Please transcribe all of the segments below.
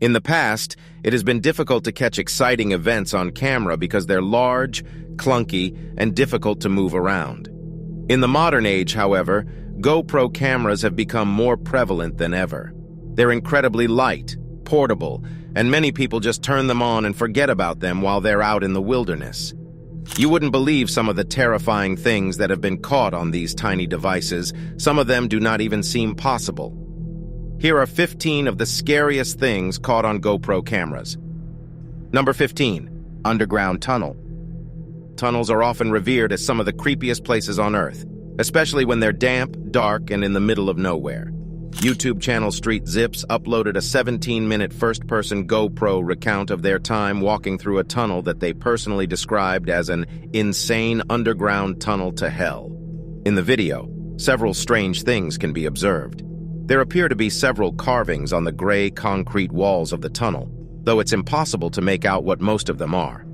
In the past, it has been difficult to catch exciting events on camera because they're large, clunky, and difficult to move around. In the modern age, however, GoPro cameras have become more prevalent than ever. They're incredibly light, portable, and many people just turn them on and forget about them while they're out in the wilderness. You wouldn't believe some of the terrifying things that have been caught on these tiny devices. Some of them do not even seem possible. Here are 15 of the scariest things caught on GoPro cameras. Number 15. Underground tunnel. Tunnels are often revered as some of the creepiest places on Earth, especially when they're damp, dark, and in the middle of nowhere. YouTube channel Street Zips uploaded a 17-minute first-person GoPro recount of their time walking through a tunnel that they personally described as an insane underground tunnel to hell. In the video, several strange things can be observed. There appear to be several carvings on the gray concrete walls of the tunnel, though it's impossible to make out what most of them are.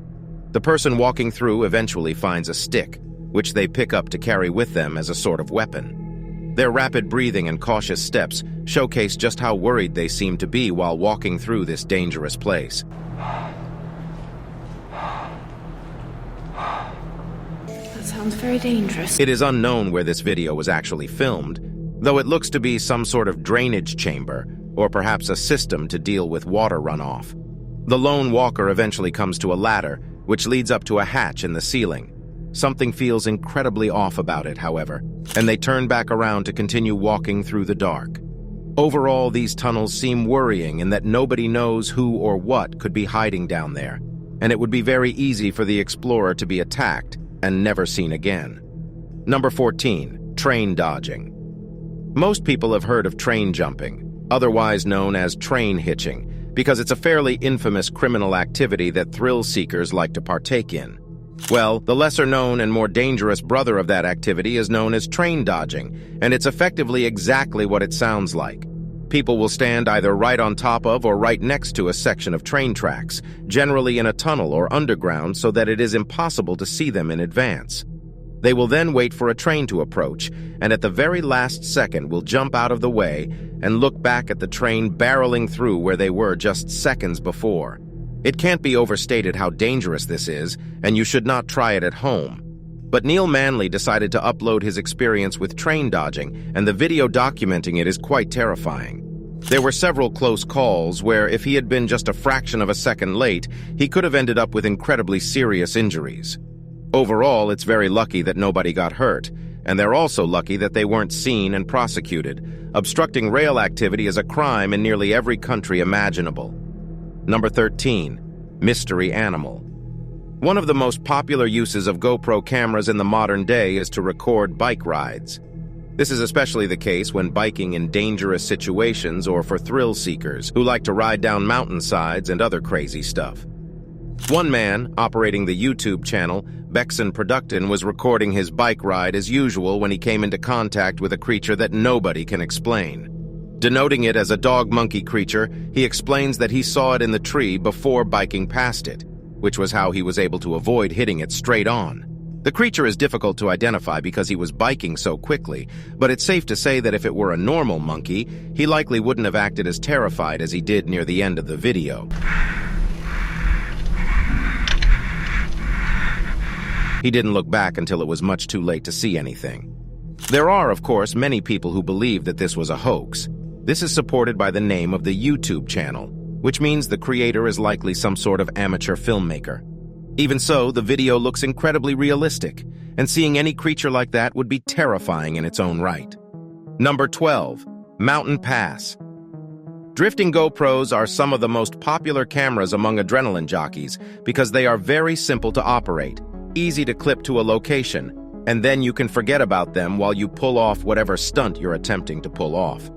The person walking through eventually finds a stick, which they pick up to carry with them as a sort of weapon. Their rapid breathing and cautious steps showcase just how worried they seem to be while walking through this dangerous place. That sounds very dangerous. It is unknown where this video was actually filmed, though it looks to be some sort of drainage chamber, or perhaps a system to deal with water runoff. The lone walker eventually comes to a ladder, which leads up to a hatch in the ceiling. Something feels incredibly off about it, however, and they turn back around to continue walking through the dark. Overall, these tunnels seem worrying in that nobody knows who or what could be hiding down there, and it would be very easy for the explorer to be attacked and never seen again. Number 14. Train dodging. Most people have heard of train jumping, otherwise known as train hitching, because it's a fairly infamous criminal activity that thrill seekers like to partake in. Well, the lesser-known and more dangerous brother of that activity is known as train dodging, and it's effectively exactly what it sounds like. People will stand either right on top of or right next to a section of train tracks, generally in a tunnel or underground, so that it is impossible to see them in advance. They will then wait for a train to approach, and at the very last second will jump out of the way and look back at the train barreling through where they were just seconds before. It can't be overstated how dangerous this is, and you should not try it at home. But Neil Manley decided to upload his experience with train dodging, and the video documenting it is quite terrifying. There were several close calls where, if he had been just a fraction of a second late, he could have ended up with incredibly serious injuries. Overall, it's very lucky that nobody got hurt, and they're also lucky that they weren't seen and prosecuted. Obstructing rail activity is a crime in nearly every country imaginable. Number 13. Mystery animal. One of the most popular uses of GoPro cameras in the modern day is to record bike rides. This is especially the case when biking in dangerous situations or for thrill seekers who like to ride down mountainsides and other crazy stuff. One man, operating the YouTube channel, Bexon Producton, was recording his bike ride as usual when he came into contact with a creature that nobody can explain. Denoting it as a dog-monkey creature, he explains that he saw it in the tree before biking past it, which was how he was able to avoid hitting it straight on. The creature is difficult to identify because he was biking so quickly, but it's safe to say that if it were a normal monkey, he likely wouldn't have acted as terrified as he did near the end of the video. He didn't look back until it was much too late to see anything. There are, of course, many people who believe that this was a hoax. This is supported by the name of the YouTube channel, which means the creator is likely some sort of amateur filmmaker. Even so, the video looks incredibly realistic, and seeing any creature like that would be terrifying in its own right. Number 12. Mountain Pass. Drifting GoPros are some of the most popular cameras among adrenaline jockeys because they are very simple to operate, easy to clip to a location, and then you can forget about them while you pull off whatever stunt you're attempting to pull off.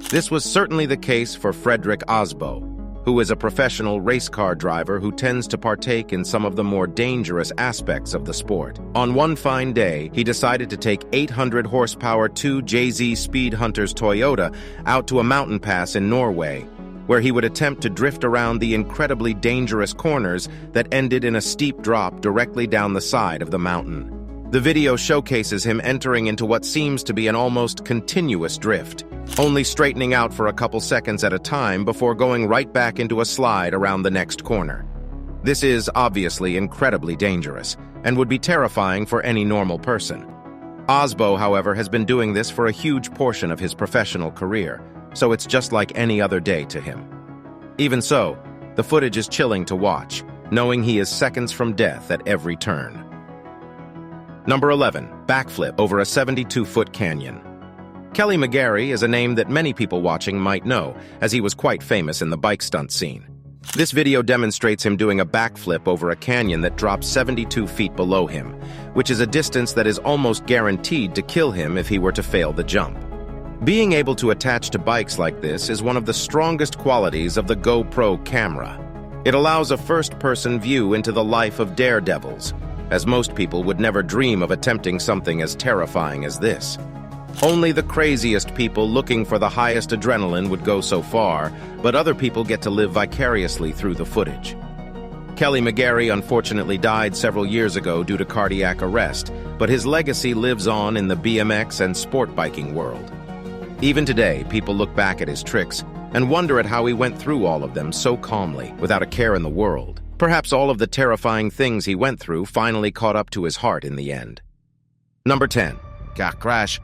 This was certainly the case for Frederick Osbo, who is a professional race car driver who tends to partake in some of the more dangerous aspects of the sport. On one fine day, he decided to take 800 horsepower 2 JZ Speed Hunters Toyota out to a mountain pass in Norway, where he would attempt to drift around the incredibly dangerous corners that ended in a steep drop directly down the side of the mountain. The video showcases him entering into what seems to be an almost continuous drift, only straightening out for a couple seconds at a time before going right back into a slide around the next corner. This is obviously incredibly dangerous and would be terrifying for any normal person. Osbo, however, has been doing this for a huge portion of his professional career, so it's just like any other day to him. Even so, the footage is chilling to watch, knowing he is seconds from death at every turn. Number 11. Backflip over a 72-foot canyon. Kelly McGarry is a name that many people watching might know, as he was quite famous in the bike stunt scene. This video demonstrates him doing a backflip over a canyon that drops 72 feet below him, which is a distance that is almost guaranteed to kill him if he were to fail the jump. Being able to attach to bikes like this is one of the strongest qualities of the GoPro camera. It allows a first-person view into the life of daredevils, as most people would never dream of attempting something as terrifying as this. Only the craziest people looking for the highest adrenaline would go so far, but other people get to live vicariously through the footage. Kelly McGarry unfortunately died several years ago due to cardiac arrest, but his legacy lives on in the BMX and sport biking world. Even today, people look back at his tricks and wonder at how he went through all of them so calmly, without a care in the world. Perhaps all of the terrifying things he went through finally caught up to his heart in the end. Number 10. Car crash.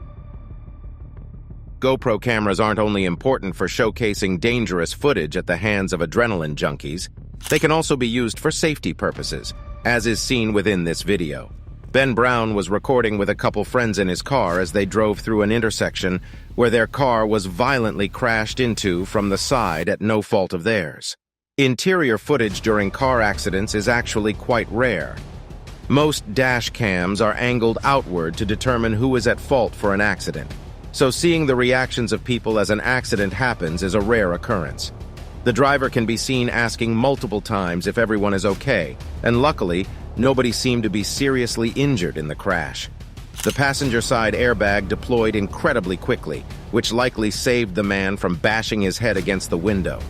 GoPro cameras aren't only important for showcasing dangerous footage at the hands of adrenaline junkies, they can also be used for safety purposes, as is seen within this video. Ben Brown was recording with a couple friends in his car as they drove through an intersection where their car was violently crashed into from the side at no fault of theirs. Interior footage during car accidents is actually quite rare. Most dash cams are angled outward to determine who is at fault for an accident, so seeing the reactions of people as an accident happens is a rare occurrence. The driver can be seen asking multiple times if everyone is okay, and luckily, nobody seemed to be seriously injured in the crash. The passenger side airbag deployed incredibly quickly, which likely saved the man from bashing his head against the window.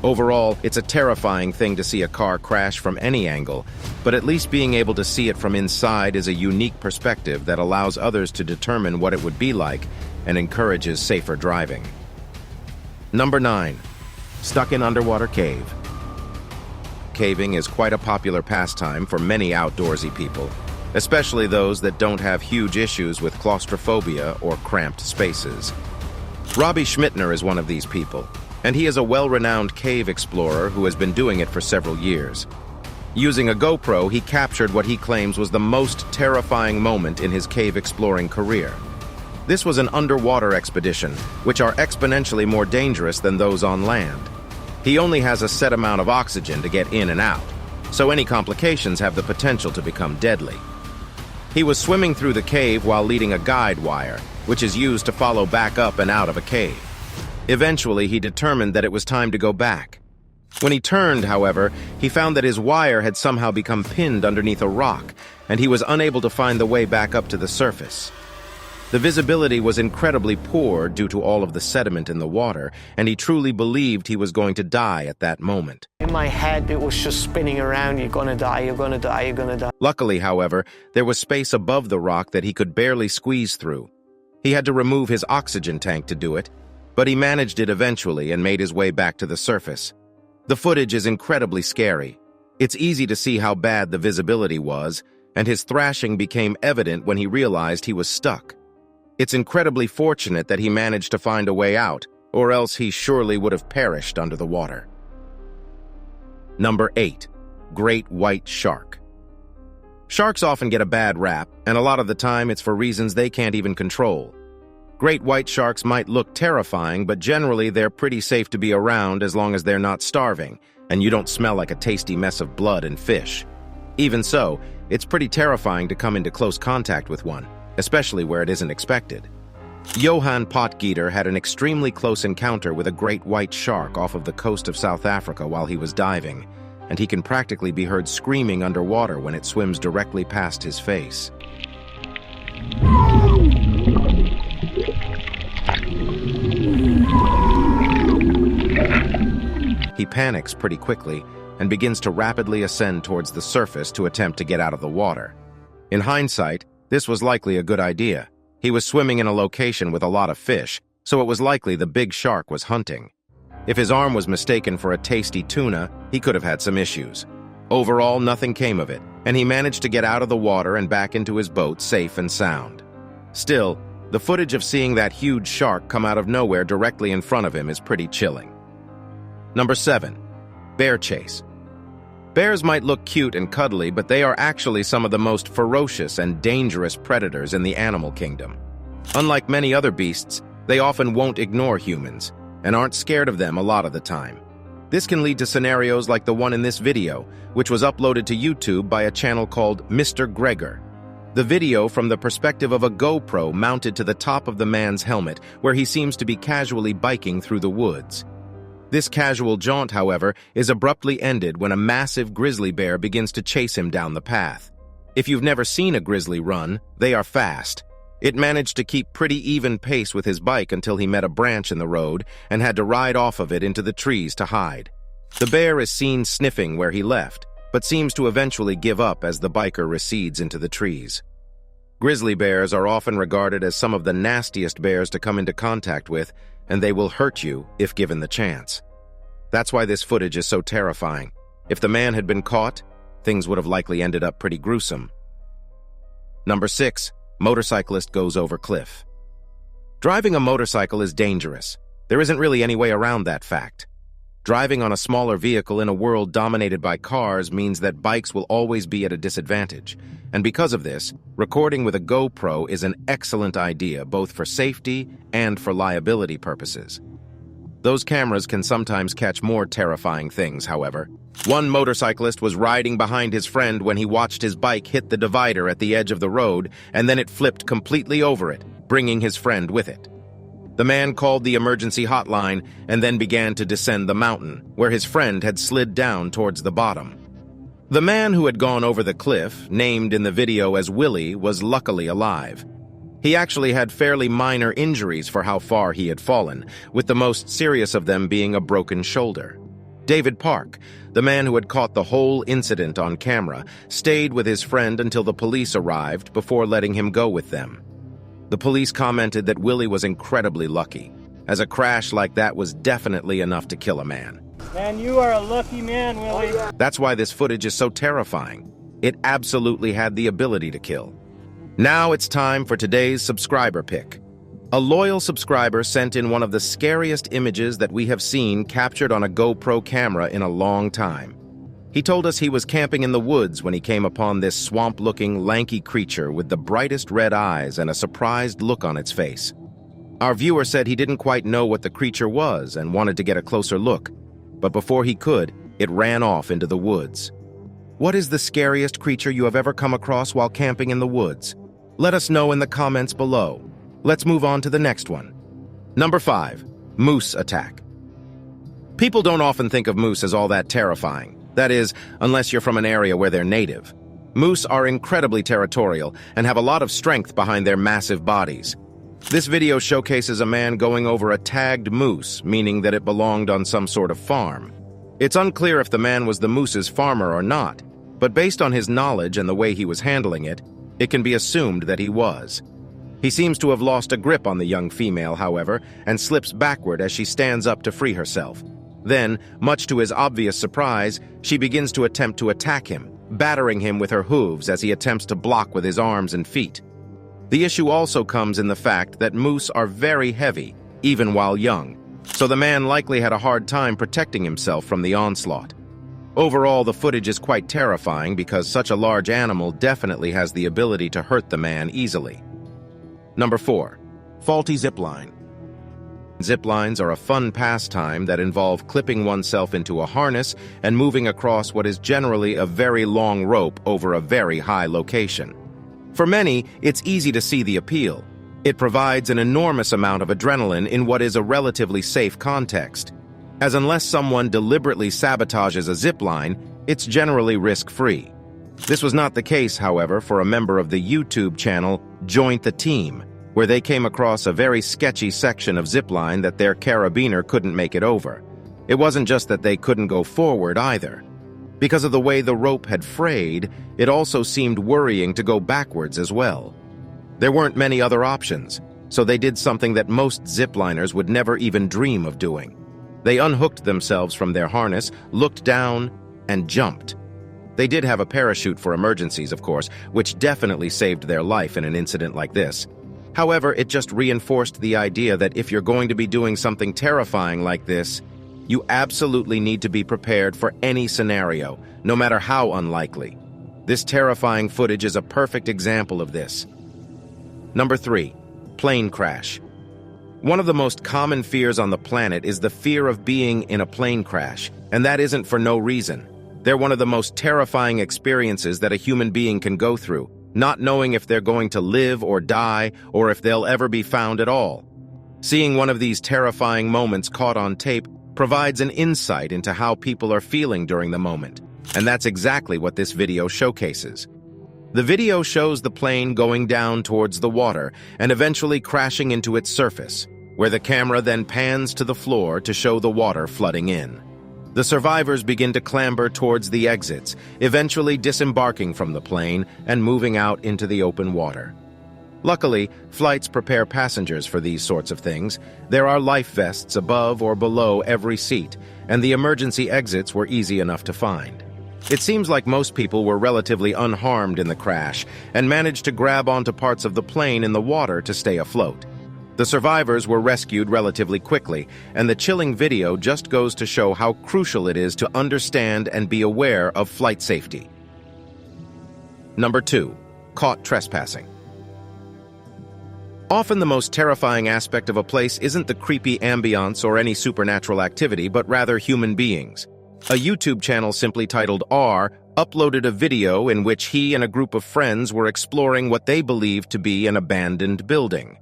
Overall, it's a terrifying thing to see a car crash from any angle, but at least being able to see it from inside is a unique perspective that allows others to determine what it would be like and encourages safer driving. Number 9. Stuck in underwater cave. Caving is quite a popular pastime for many outdoorsy people, especially those that don't have huge issues with claustrophobia or cramped spaces. Robbie Schmittner is one of these people, and he is a well-renowned cave explorer who has been doing it for several years. Using a GoPro, he captured what he claims was the most terrifying moment in his cave exploring career. This was an underwater expedition, which are exponentially more dangerous than those on land. He only has a set amount of oxygen to get in and out, so any complications have the potential to become deadly. He was swimming through the cave while leading a guide wire, which is used to follow back up and out of a cave. Eventually, he determined that it was time to go back. When he turned, however, he found that his wire had somehow become pinned underneath a rock, and he was unable to find the way back up to the surface. The visibility was incredibly poor due to all of the sediment in the water, and he truly believed he was going to die at that moment. In my head, it was just spinning around, you're gonna die, you're gonna die, you're gonna die. Luckily, however, there was space above the rock that he could barely squeeze through. He had to remove his oxygen tank to do it, but he managed it eventually and made his way back to the surface. The footage is incredibly scary. It's easy to see how bad the visibility was, and his thrashing became evident when he realized he was stuck. It's incredibly fortunate that he managed to find a way out, or else he surely would have perished under the water. Number 8. Great white shark. Sharks often get a bad rap, and a lot of the time it's for reasons they can't even control. Great white sharks might look terrifying, but generally they're pretty safe to be around as long as they're not starving, and you don't smell like a tasty mess of blood and fish. Even so, it's pretty terrifying to come into close contact with one, especially where it isn't expected. Johan Potgieter had an extremely close encounter with a great white shark off of the coast of South Africa while he was diving, and he can practically be heard screaming underwater when it swims directly past his face. He panics pretty quickly and begins to rapidly ascend towards the surface to attempt to get out of the water. In hindsight, This was likely a good idea. He was swimming in a location with a lot of fish, so it was likely the big shark was hunting. If his arm was mistaken for a tasty tuna, he could have had some issues. Overall, nothing came of it, and he managed to get out of the water and back into his boat safe and sound. Still, the footage of seeing that huge shark come out of nowhere directly in front of him is pretty chilling. Number 7. Bear chase. Bears might look cute and cuddly, but they are actually some of the most ferocious and dangerous predators in the animal kingdom. Unlike many other beasts, they often won't ignore humans, and aren't scared of them a lot of the time. This can lead to scenarios like the one in this video, which was uploaded to YouTube by a channel called Mr. Gregor. The video from the perspective of a GoPro mounted to the top of the man's helmet, where he seems to be casually biking through the woods. This casual jaunt, however, is abruptly ended when a massive grizzly bear begins to chase him down the path. If you've never seen a grizzly run, they are fast. It managed to keep pretty even pace with his bike until he met a branch in the road and had to ride off of it into the trees to hide. The bear is seen sniffing where he left, but seems to eventually give up as the biker recedes into the trees. Grizzly bears are often regarded as some of the nastiest bears to come into contact with, and they will hurt you if given the chance. That's why this footage is so terrifying. If the man had been caught, things would have likely ended up pretty gruesome. Number 6. Motorcyclist goes over cliff. Driving a motorcycle is dangerous. There isn't really any way around that fact. Driving on a smaller vehicle in a world dominated by cars means that bikes will always be at a disadvantage. And because of this, recording with a GoPro is an excellent idea both for safety and for liability purposes. Those cameras can sometimes catch more terrifying things, however. One motorcyclist was riding behind his friend when he watched his bike hit the divider at the edge of the road, and then it flipped completely over it, bringing his friend with it. The man called the emergency hotline and then began to descend the mountain, where his friend had slid down towards the bottom. The man who had gone over the cliff, named in the video as Willie, was luckily alive. He actually had fairly minor injuries for how far he had fallen, with the most serious of them being a broken shoulder. David Park, the man who had caught the whole incident on camera, stayed with his friend until the police arrived before letting him go with them. The police commented that Willie was incredibly lucky, as a crash like that was definitely enough to kill a man. Man, you are a lucky man, Willie. That's why this footage is so terrifying. It absolutely had the ability to kill. Now it's time for today's subscriber pick. A loyal subscriber sent in one of the scariest images that we have seen captured on a GoPro camera in a long time. He told us he was camping in the woods when he came upon this swamp-looking, lanky creature with the brightest red eyes and a surprised look on its face. Our viewer said he didn't quite know what the creature was and wanted to get a closer look, but before he could, it ran off into the woods. What is the scariest creature you have ever come across while camping in the woods? Let us know in the comments below. Let's move on to the next one. Number 5. Moose attack. People don't often think of moose as all that terrifying. That is, unless you're from an area where they're native. Moose are incredibly territorial and have a lot of strength behind their massive bodies. This video showcases a man going over a tagged moose, meaning that it belonged on some sort of farm. It's unclear if the man was the moose's farmer or not, but based on his knowledge and the way he was handling it, it can be assumed that he was. He seems to have lost a grip on the young female, however, and slips backward as she stands up to free herself. Then, much to his obvious surprise, she begins to attempt to attack him, battering him with her hooves as he attempts to block with his arms and feet. The issue also comes in the fact that moose are very heavy, even while young, so the man likely had a hard time protecting himself from the onslaught. Overall, the footage is quite terrifying because such a large animal definitely has the ability to hurt the man easily. Number 4. Faulty zipline. Ziplines are a fun pastime that involve clipping oneself into a harness and moving across what is generally a very long rope over a very high location. For many, it's easy to see the appeal. It provides an enormous amount of adrenaline in what is a relatively safe context, as unless someone deliberately sabotages a zipline, it's generally risk-free. This was not the case, however, for a member of the YouTube channel Join the Team, where they came across a very sketchy section of zipline that their carabiner couldn't make it over. It wasn't just that they couldn't go forward either. Because of the way the rope had frayed, it also seemed worrying to go backwards as well. There weren't many other options, so they did something that most zipliners would never even dream of doing. They unhooked themselves from their harness, looked down, and jumped. They did have a parachute for emergencies, of course, which definitely saved their life in an incident like this. However, it just reinforced the idea that if you're going to be doing something terrifying like this, you absolutely need to be prepared for any scenario, no matter how unlikely. This terrifying footage is a perfect example of this. Number 3, plane crash. One of the most common fears on the planet is the fear of being in a plane crash, and that isn't for no reason. They're one of the most terrifying experiences that a human being can go through, not knowing if they're going to live or die, or if they'll ever be found at all. Seeing one of these terrifying moments caught on tape provides an insight into how people are feeling during the moment, and that's exactly what this video showcases. The video shows the plane going down towards the water and eventually crashing into its surface, where the camera then pans to the floor to show the water flooding in. The survivors begin to clamber towards the exits, eventually disembarking from the plane and moving out into the open water. Luckily, flights prepare passengers for these sorts of things. There are life vests above or below every seat, and the emergency exits were easy enough to find. It seems like most people were relatively unharmed in the crash and managed to grab onto parts of the plane in the water to stay afloat. The survivors were rescued relatively quickly, and the chilling video just goes to show how crucial it is to understand and be aware of flight safety. Number 2, caught trespassing. Often the most terrifying aspect of a place isn't the creepy ambiance or any supernatural activity, but rather human beings. A YouTube channel simply titled R uploaded a video in which he and a group of friends were exploring what they believed to be an abandoned building.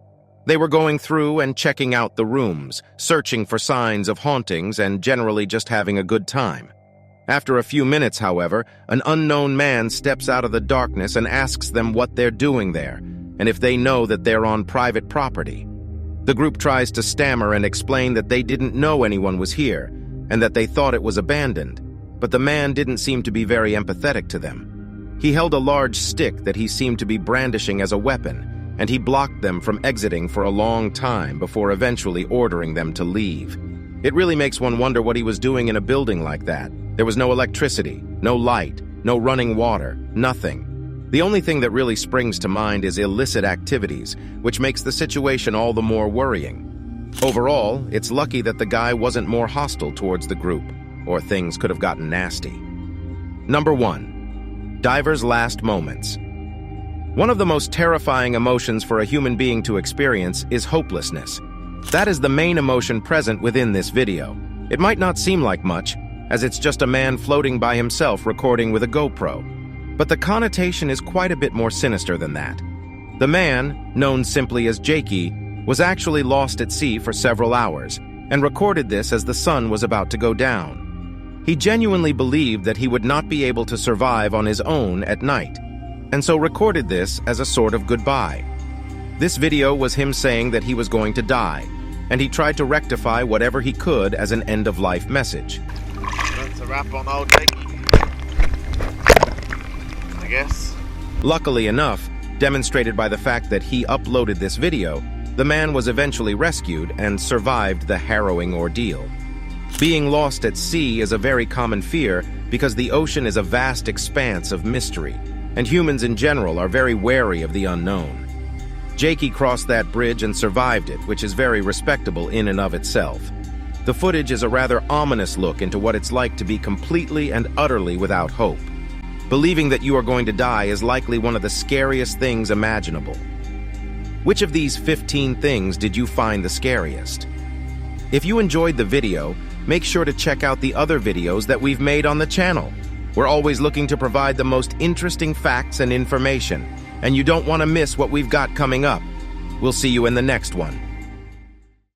They were going through and checking out the rooms, searching for signs of hauntings and generally just having a good time. After a few minutes, however, an unknown man steps out of the darkness and asks them what they're doing there, and if they know that they're on private property. The group tries to stammer and explain that they didn't know anyone was here, and that they thought it was abandoned, but the man didn't seem to be very empathetic to them. He held a large stick that he seemed to be brandishing as a weapon, and he blocked them from exiting for a long time before eventually ordering them to leave. It really makes one wonder what he was doing in a building like that. There was no electricity, no light, no running water, nothing. The only thing that really springs to mind is illicit activities, which makes the situation all the more worrying. Overall, it's lucky that the guy wasn't more hostile towards the group, or things could have gotten nasty. Number 1, divers' last moments. One of the most terrifying emotions for a human being to experience is hopelessness. That is the main emotion present within this video. It might not seem like much, as it's just a man floating by himself recording with a GoPro. But the connotation is quite a bit more sinister than that. The man, known simply as Jakey, was actually lost at sea for several hours, and recorded this as the sun was about to go down. He genuinely believed that he would not be able to survive on his own at night, and so recorded this as a sort of goodbye. This video was him saying that he was going to die, and he tried to rectify whatever he could as an end-of-life message. That's a wrap on old Jakey, I guess. Luckily enough, demonstrated by the fact that he uploaded this video, the man was eventually rescued and survived the harrowing ordeal. Being lost at sea is a very common fear because the ocean is a vast expanse of mystery, and humans in general are very wary of the unknown. Jakey crossed that bridge and survived it, which is very respectable in and of itself. The footage is a rather ominous look into what it's like to be completely and utterly without hope. Believing that you are going to die is likely one of the scariest things imaginable. Which of these 15 things did you find the scariest? If you enjoyed the video, make sure to check out the other videos that we've made on the channel. We're always looking to provide the most interesting facts and information, and you don't want to miss what we've got coming up. We'll see you in the next one.